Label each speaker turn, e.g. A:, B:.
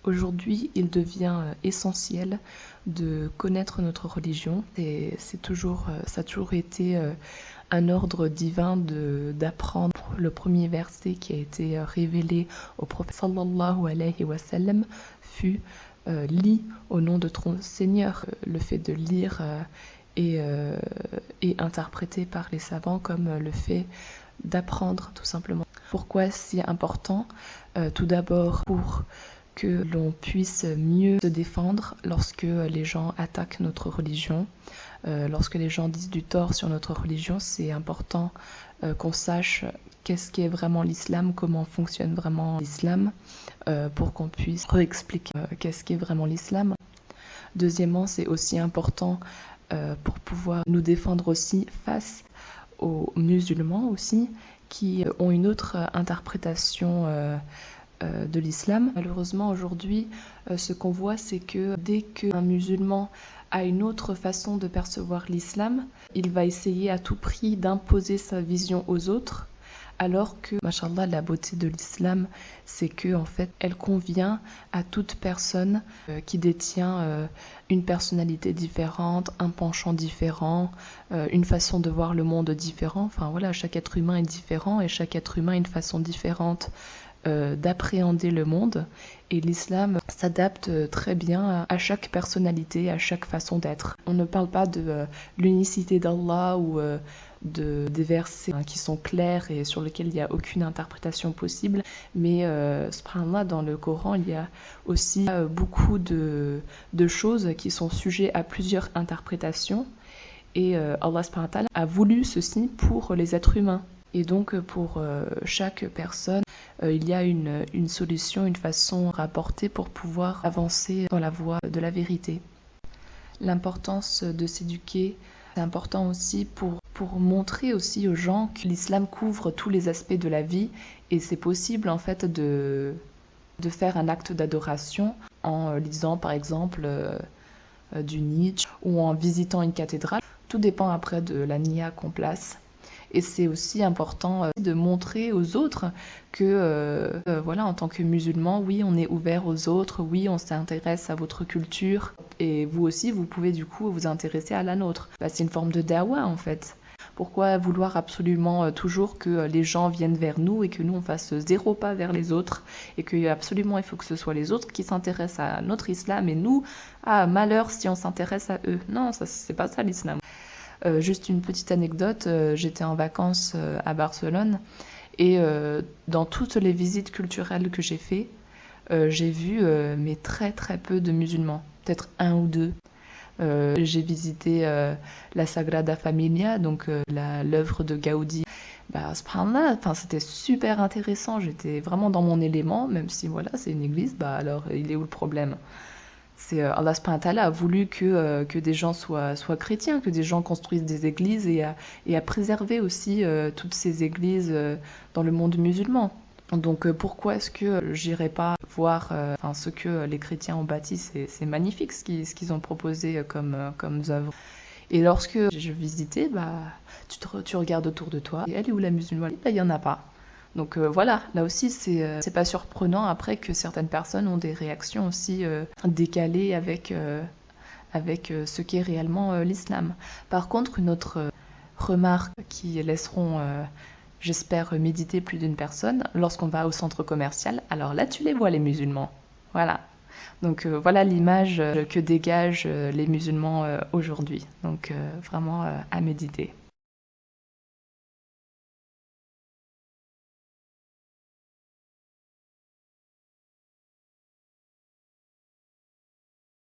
A: Aujourd'hui, il devient essentiel de connaître notre religion. Et ça a toujours été un ordre divin d'apprendre. Le premier verset qui a été révélé au prophète sallallahu alayhi wa sallam fut lis au nom de ton Seigneur. Le fait de lire est interprété par les savants comme le fait d'apprendre tout simplement. Pourquoi c'est si important? Tout d'abord pour que l'on puisse mieux se défendre lorsque les gens attaquent notre religion. Lorsque les gens disent du tort sur notre religion, c'est important qu'on sache qu'est-ce qu'est vraiment l'islam, comment fonctionne vraiment l'islam, pour qu'on puisse réexpliquer qu'est-ce qu'est vraiment l'islam. Deuxièmement, c'est aussi important pour pouvoir nous défendre aussi face aux musulmans aussi, qui ont une autre interprétation de l'islam. Malheureusement, aujourd'hui, ce qu'on voit, c'est que dès qu'un musulman a une autre façon de percevoir l'islam, il va essayer à tout prix d'imposer sa vision aux autres, alors que, machallah, la beauté de l'islam, c'est que en fait, elle convient à toute personne qui détient une personnalité différente, un penchant différent, une façon de voir le monde différent. Enfin voilà, chaque être humain est différent et chaque être humain a une façon différente d'appréhender le monde, et l'islam s'adapte très bien à chaque personnalité, à chaque façon d'être. On ne parle pas de l'unicité d'Allah ou des versets qui sont clairs et sur lesquels il n'y a aucune interprétation possible, mais subhanallah, dans le Coran, il y a aussi beaucoup de choses qui sont sujettes à plusieurs interprétations, et Allah subhanahu wa ta'ala a voulu ceci pour les êtres humains. Et donc pour chaque personne, il y a une solution, une façon rapportée pour pouvoir avancer dans la voie de la vérité. L'importance de s'éduquer, c'est important aussi pour montrer aussi aux gens que l'islam couvre tous les aspects de la vie, et c'est possible en fait de faire un acte d'adoration en lisant par exemple du Nietzsche ou en visitant une cathédrale. Tout dépend après de la niya qu'on place. Et c'est aussi important de montrer aux autres que, voilà, en tant que musulman, oui, on est ouvert aux autres, oui, on s'intéresse à votre culture, et vous aussi, vous pouvez du coup vous intéresser à la nôtre. C'est une forme de dawa en fait. Pourquoi vouloir absolument toujours que les gens viennent vers nous et que nous on fasse 0 pas vers les autres, et que absolument il faut que ce soit les autres qui s'intéressent à notre islam et nous, malheur si on s'intéresse à eux. Non, ça c'est pas ça l'islam. Juste une petite anecdote, j'étais en vacances à Barcelone, et dans toutes les visites culturelles que j'ai fait, j'ai vu mais très très peu de musulmans, peut-être 1 ou 2. J'ai visité la Sagrada Familia, donc l'œuvre de Gaudi. Subhanallah, c'était super intéressant, j'étais vraiment dans mon élément, même si voilà, c'est une église, alors il est où le problème? C'est Allah subhanahu wa ta'ala a voulu que des gens soient chrétiens, que des gens construisent des églises, et à préserver aussi toutes ces églises dans le monde musulman. Donc pourquoi est-ce que j'irais pas voir ce que les chrétiens ont bâti? C'est magnifique ce qu'ils ont proposé comme œuvre. Et lorsque je visitais, tu regardes autour de toi, et elle est où la musulmane? Il n'y en a pas. Donc voilà, là aussi c'est pas surprenant après que certaines personnes ont des réactions aussi décalées avec ce qu'est réellement l'islam. Par contre, une autre remarque qui laisseront, j'espère, méditer plus d'une personne, lorsqu'on va au centre commercial, alors là tu les vois les musulmans. Voilà. Donc voilà l'image que dégagent les musulmans aujourd'hui. Donc vraiment à méditer.